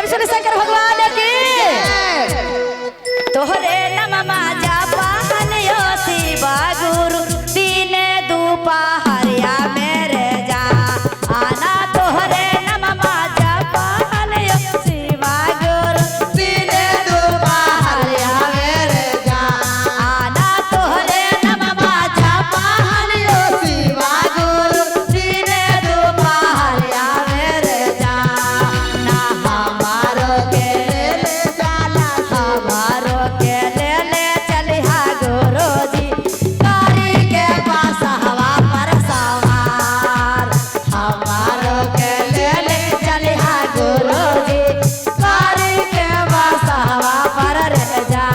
सुन शंकर भगवान की तोहरे नममा जापान यो शिवा गुरु दिन दोपहरिया मेरे जा आना तोहरे नममा जापान यो शिवा गुरु दिन दोपहरिया मेरे जा आना तोहरे नममा जापान यो शिवा गुरु दिन दोपहरिया मेरे जा ना हमारो के ले जाला हमारो के ले चलिहा गुरु जी कारी के पास हवा पर सवार हमारो के ले चलिहा गुरु जी कारी के पास हवा पर रह जा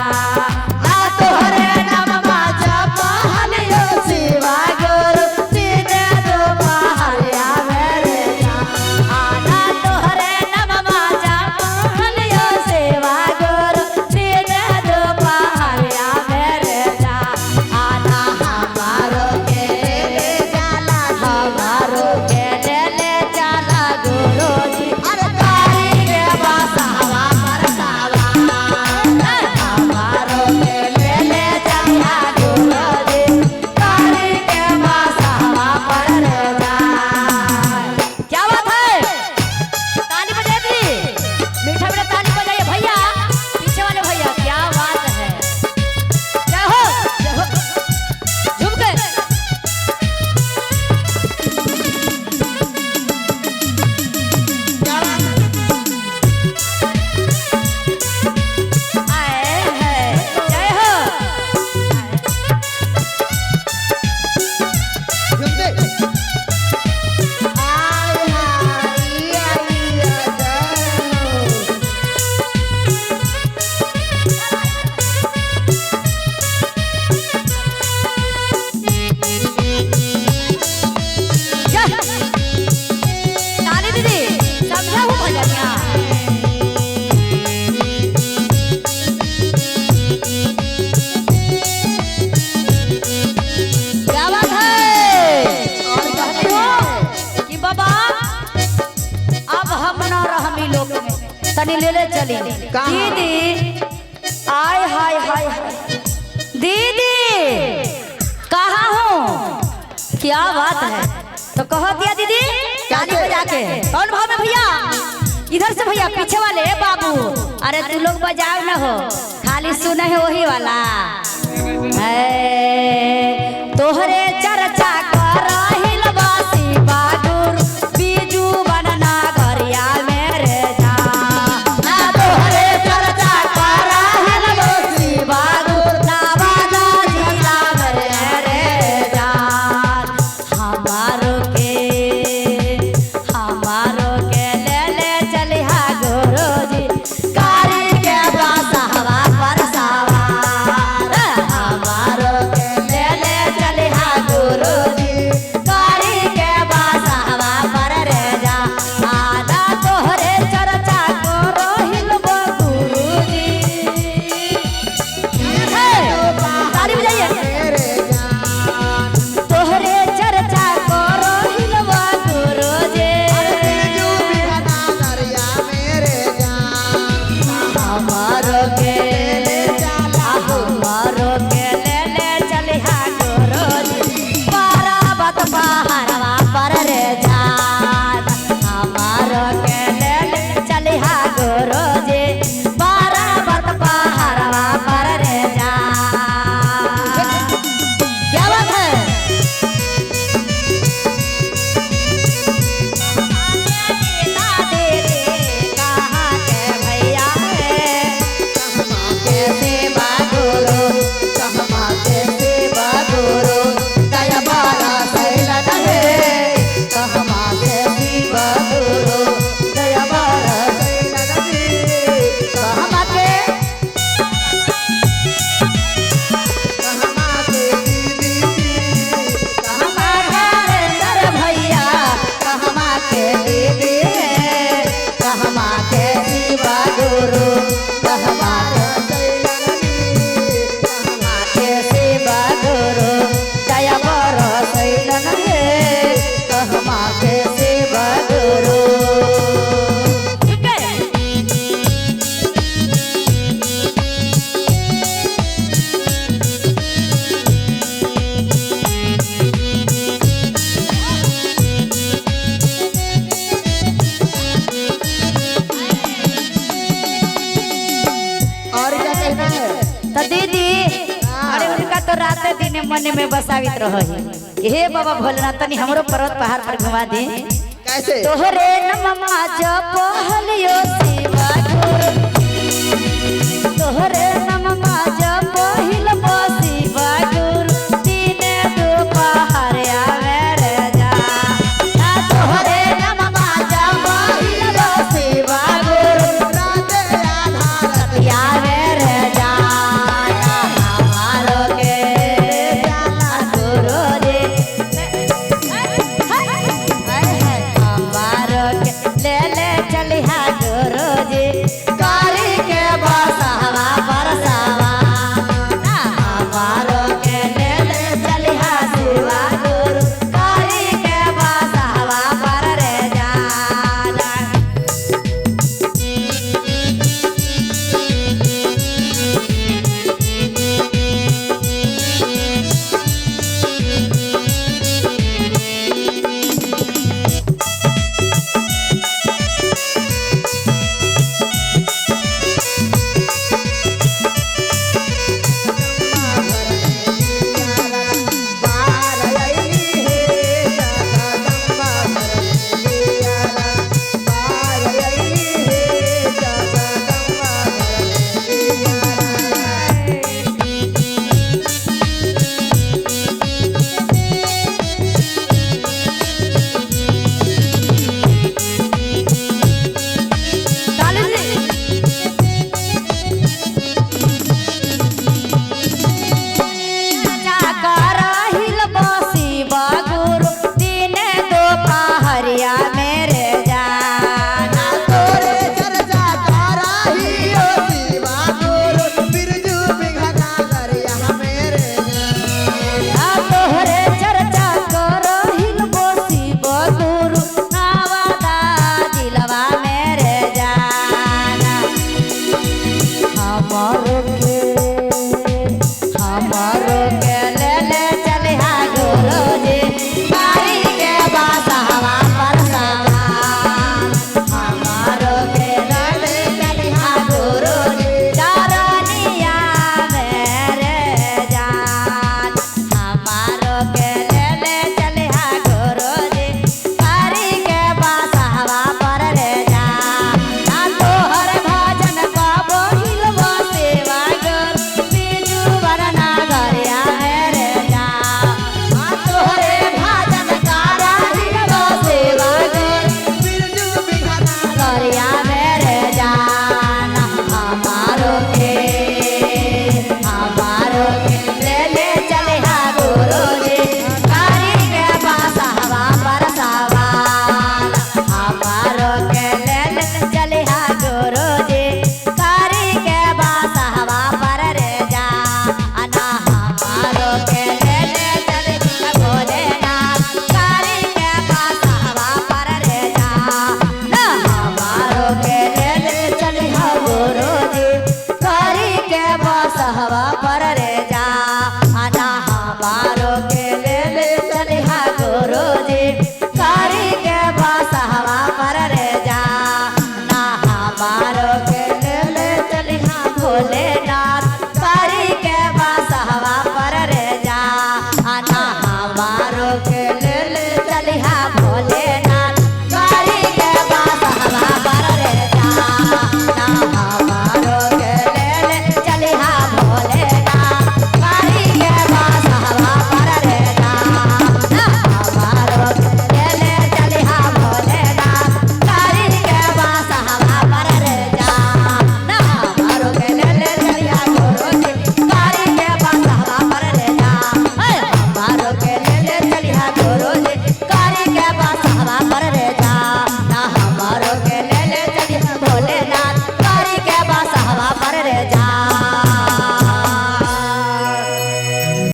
ना तोहरे नममा जापान यो शिवा गुरु दिन दोपहरिया मेरे जा आना तोहरे नममा जापान यो शिवा गुरु दिन दोपहरिया मेरे जा आना हमारो के ले जाला हमारो के ले जाला गुरु जी अरे कारी के पास हवा पर सवार हमारो के ले चलिहा गुरु जी कारी के पास हवा पर रह जा क्या बात है ताली बजा दी मीठा मीठा ताली बजाइए भैया पीछे वाले भैया क्या बात है जय हो झूम के आए है जय हो जय ताली दीदी समझा हूँ भजनिया क्या बात है और कहती हो कि बाबा अब हम न रहमी लोग में तनी ले चली दीदी आय हाय हाय हाय दीदी कहाँ हो क्या बात है तो कहो दिया दीदी ताली बजा के कौन भाव में भैया इधर से भैया पीछे वाले बाबू अरे तू लोग बजाओ न हो खाली सुने है वही वाला तोहरे चर्चा करहिल बासी बागुर बीजू बनना घरिया मेरे जा ना तोहरे चर्चा करहिल बासी बागुर नावादा जिला मेरे जा हमारो के ले चलिहा गुरु जी कारी के पास हवा पर सवार हमारो के ले चलिहा गुरु जी मन में बसावित रही कि हे बाबा भोलेनाथ तनी हमरो पर्वत पहाड़ पर घुमा दे। कैसे तोहरे नममा जपहलियो